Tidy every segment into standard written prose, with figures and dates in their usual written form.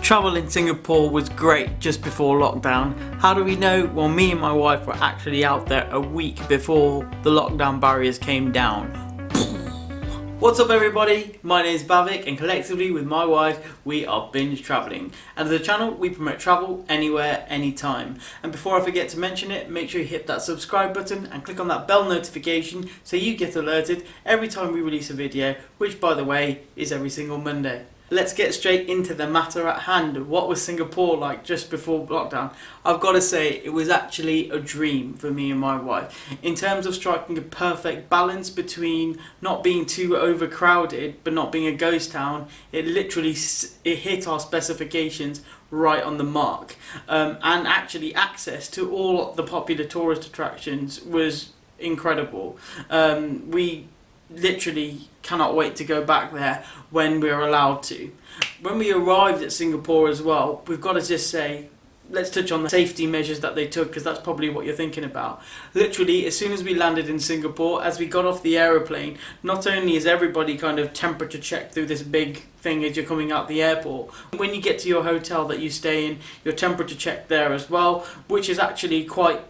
Travel in Singapore was great just before lockdown. How do we know? Well, me and my wife were actually out there a week before the lockdown barriers came down. What's up everybody? My name is Bavik and collectively with my wife we are binge travelling. And as a channel we promote travel anywhere, anytime. And before I forget to mention it, make sure you hit that subscribe button and click on that bell notification so you get alerted every time we release a video, which by the way is every single Monday. Let's get straight into the matter at hand. What was Singapore like just before lockdown? I've got to say it was actually a dream for me and my wife. In terms of striking a perfect balance between not being too overcrowded but not being a ghost town, it hit our specifications right on the mark. And actually access to all the popular tourist attractions was incredible. We literally cannot wait to go back there when we're allowed to. When we arrived at Singapore as well, we've got to just say, let's touch on the safety measures that they took, because that's probably what you're thinking about. Literally, as soon as we landed in Singapore, as we got off the aeroplane, not only is everybody kind of temperature checked through this big thing as you're coming out the airport, when you get to your hotel that you stay in, you're temperature checked there as well, which is actually quite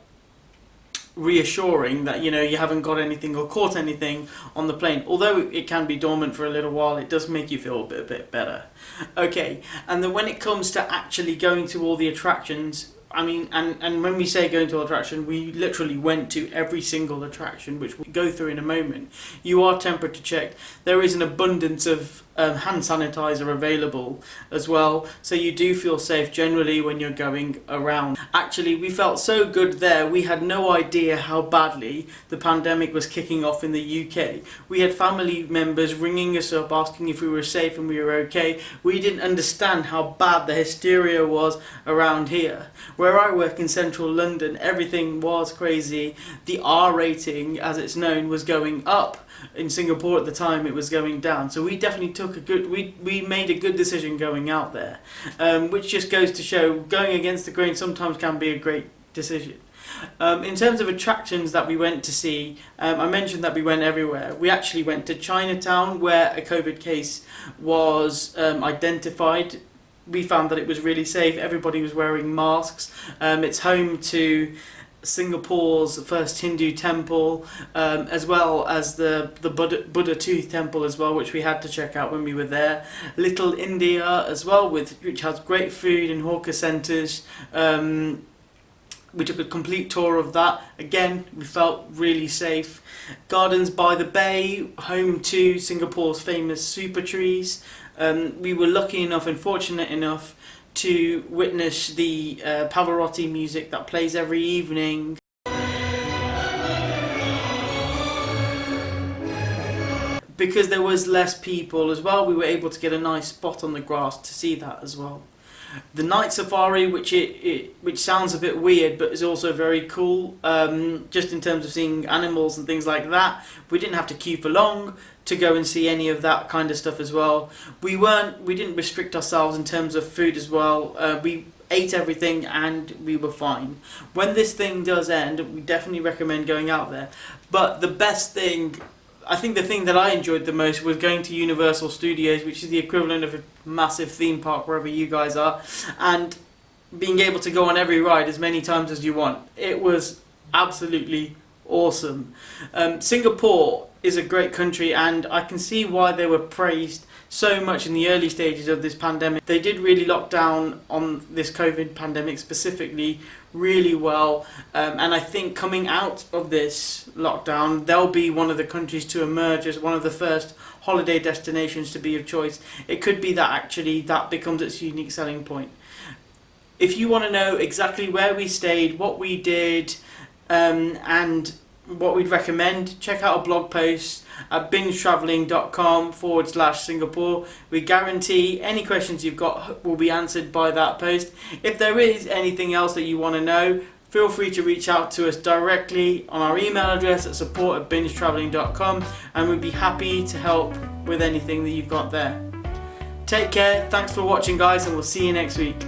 reassuring that you haven't got anything or caught anything on the plane. Although it can be dormant for a little while, it does make you feel a bit better. Okay, and then when it comes to actually going to all the attractions, I mean, and when we say going to an attraction, we literally went to every single attraction, which we'll go through in a moment. You are temperature checked. There is an abundance of hand sanitizer available as well, so you do feel safe generally when you're going around. Actually, we felt so good there. We had no idea how badly the pandemic was kicking off in the UK. We had family members ringing us up asking if we were safe and we were okay. We didn't understand how bad the hysteria was around here. Where I work in central London, everything was crazy. The R rating, as it's known, was going up. In Singapore at the time it was going down, so we definitely took we made a good decision going out there, which just goes to show going against the grain sometimes can be a great decision. In terms of attractions that we went to see, I mentioned that we went everywhere. We actually went to Chinatown where a COVID case was identified. We found that it was really safe. Everybody was wearing masks. It's home to Singapore's first Hindu temple, as well as the Buddha Tooth temple as well, which we had to check out when we were there. Little India as well, which has great food and hawker centres. We took a complete tour of that. Again, we felt really safe. Gardens by the Bay, home to Singapore's famous super trees. We were lucky enough and fortunate enough to witness the Pavarotti music that plays every evening. Because there was less people as well, we were able to get a nice spot on the grass to see that as well. The night safari, which sounds a bit weird but is also very cool, just in terms of seeing animals and things like that. We didn't have to queue for long to go and see any of that kind of stuff as well. We didn't restrict ourselves in terms of food as well. We ate everything and we were fine. When this thing does end, we definitely recommend going out there. But the best thing, I think the thing that I enjoyed the most was going to Universal Studios, which is the equivalent of a massive theme park wherever you guys are, and being able to go on every ride as many times as you want. It was absolutely awesome. Singapore is a great country, and I can see why they were praised so much in the early stages of this pandemic. They did really lock down on this COVID pandemic specifically really well, and I think coming out of this lockdown they'll be one of the countries to emerge as one of the first holiday destinations to be of choice. It could be that actually that becomes its unique selling point. If you want to know exactly where we stayed, what we did, and what we'd recommend, check out a blog post at bingetravelling.com/Singapore. We guarantee any questions you've got will be answered by that post. If there is anything else that you want to know, feel free to reach out to us directly on our email address at support@bingetravelling.com, and we'd be happy to help with anything that you've got there. Take care, thanks for watching guys, and we'll see you next week.